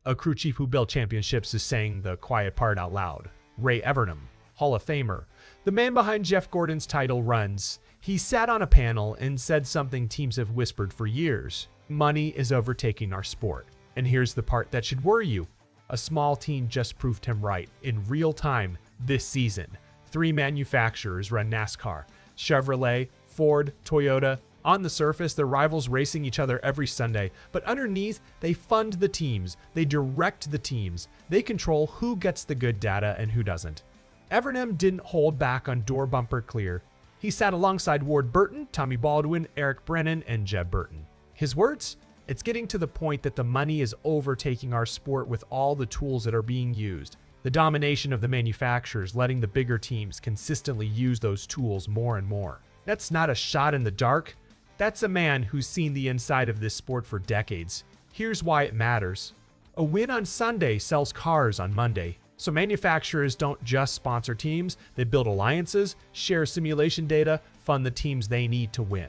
A crew chief who built championships is saying the quiet part out loud. Ray Evernham, Hall of Famer, the man behind Jeff Gordon's title runs. He sat on a panel and said something teams have whispered for years. Money is overtaking our sport. And here's the part that should worry you. A small team just proved him right in real time this season. 3 manufacturers run NASCAR: Chevrolet, Ford, Toyota. On the surface, they're rivals racing each other every Sunday, but underneath, they fund the teams, they direct the teams, they control who gets the good data and who doesn't. Evernham didn't hold back on door bumper clear. He sat alongside Ward Burton, Tommy Baldwin, Brennan, and Jeb Burton. His words? It's getting to the point that the money is overtaking our sport with all the tools that are being used. The domination of the manufacturers letting the bigger teams consistently use those tools more and more. That's not a shot in the dark. That's a man who's seen the inside of this sport for decades. Here's why it matters. A win on Sunday sells cars on Monday. So manufacturers don't just sponsor teams, they build alliances, share simulation data, fund the teams they need to win.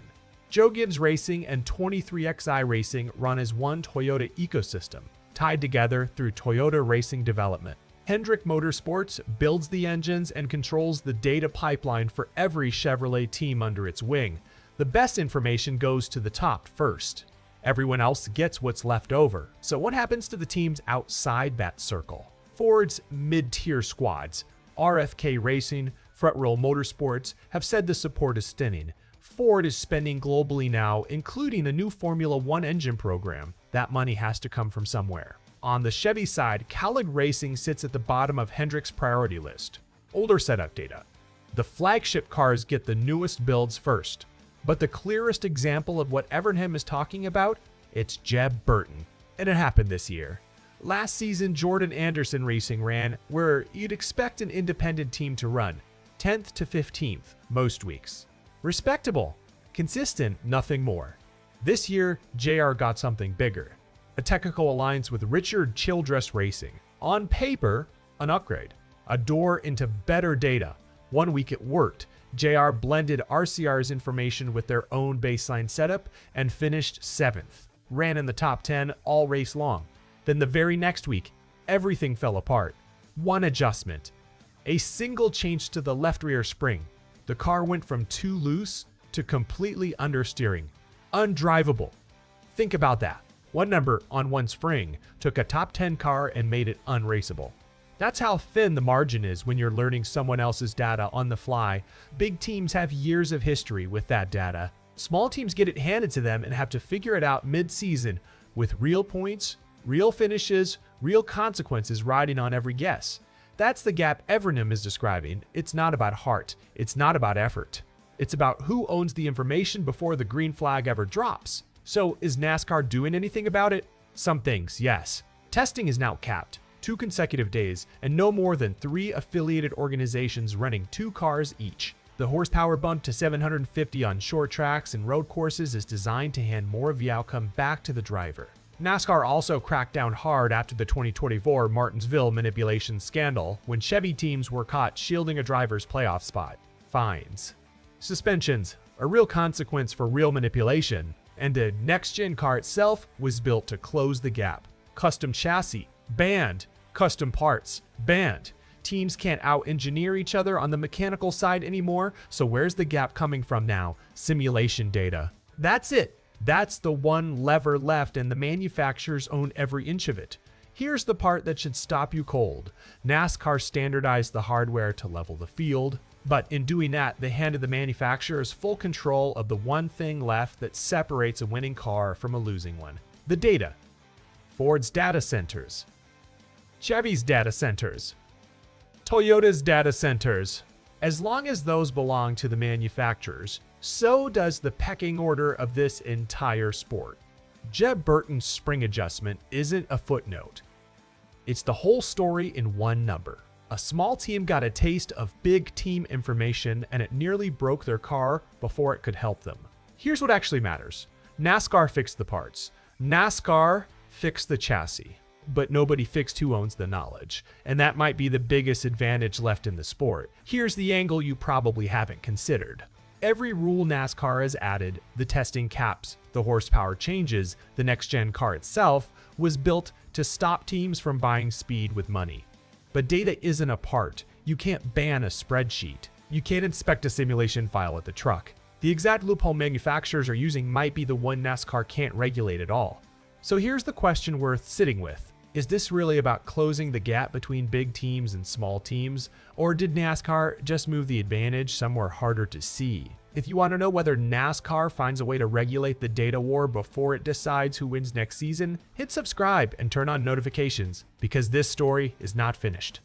Joe Gibbs Racing and 23XI Racing run as one Toyota ecosystem, tied together through Toyota Racing Development. Hendrick Motorsports builds the engines and controls the data pipeline for every Chevrolet team under its wing. The best information goes to the top first. Everyone else gets what's left over. So what happens to the teams outside that circle? Ford's mid-tier squads, RFK Racing, Front Row Motorsports, have said the support is thinning. Ford is spending globally now, including a new Formula One engine program. That money has to come from somewhere. On the Chevy side, Kaulig Racing sits at the bottom of Hendrick's priority list. Older setup data. The flagship cars get the newest builds first. But the clearest example of what Evernham is talking about, it's Jeb Burton. And it happened this year. Last season, Jordan Anderson Racing ran where you'd expect an independent team to run, 10th to 15th most weeks. Respectable, consistent, nothing more. This year, JR got something bigger. A technical alliance with Richard Childress Racing. On paper, an upgrade. A door into better data. 1 week it worked. JR blended RCR's information with their own baseline setup and finished 7th. Ran in the top 10 all race long. Then the very next week, everything fell apart. One adjustment. A single change to the left rear spring. The car went from too loose to completely understeering. Undrivable. Think about that. One number on one spring took a top 10 car and made it unraceable. That's how thin the margin is when you're learning someone else's data on the fly. Big teams have years of history with that data. Small teams get it handed to them and have to figure it out mid-season with real points, real finishes, real consequences riding on every guess. That's the gap Evernham is describing. It's not about heart. It's not about effort. It's about who owns the information before the green flag ever drops. So is NASCAR doing anything about it? Some things, yes. Testing is now capped. 2 consecutive days, and no more than 3 affiliated organizations running 2 cars each. The horsepower bump to 750 on short tracks and road courses is designed to hand more of the outcome back to the driver. NASCAR also cracked down hard after the 2024 Martinsville manipulation scandal when Chevy teams were caught shielding a driver's playoff spot. Fines. Suspensions, a real consequence for real manipulation, and the next-gen car itself was built to close the gap. Custom chassis, banned. Custom parts, banned. Teams can't out-engineer each other on the mechanical side anymore, so where's the gap coming from now? Simulation data. That's it. That's the one lever left, and the manufacturers own every inch of it. Here's the part that should stop you cold. NASCAR standardized the hardware to level the field, but in doing that, they handed the manufacturers full control of the one thing left that separates a winning car from a losing one: the data. Ford's data centers. Chevy's data centers. Toyota's data centers. As long as those belong to the manufacturers, so does the pecking order of this entire sport. Jeb Burton's spring adjustment isn't a footnote. It's the whole story in one number. A small team got a taste of big team information and it nearly broke their car before it could help them. Here's what actually matters. NASCAR fixed the parts. NASCAR fixed the chassis. But nobody fixed who owns the knowledge, and that might be the biggest advantage left in the sport. Here's the angle you probably haven't considered. Every rule NASCAR has added, the testing caps, the horsepower changes, the next-gen car itself, was built to stop teams from buying speed with money. But data isn't a part. You can't ban a spreadsheet. You can't inspect a simulation file at the truck. The exact loophole manufacturers are using might be the one NASCAR can't regulate at all. So here's the question worth sitting with. Is this really about closing the gap between big teams and small teams? Or did NASCAR just move the advantage somewhere harder to see? If you want to know whether NASCAR finds a way to regulate the data war before it decides who wins next season, hit subscribe and turn on notifications because this story is not finished.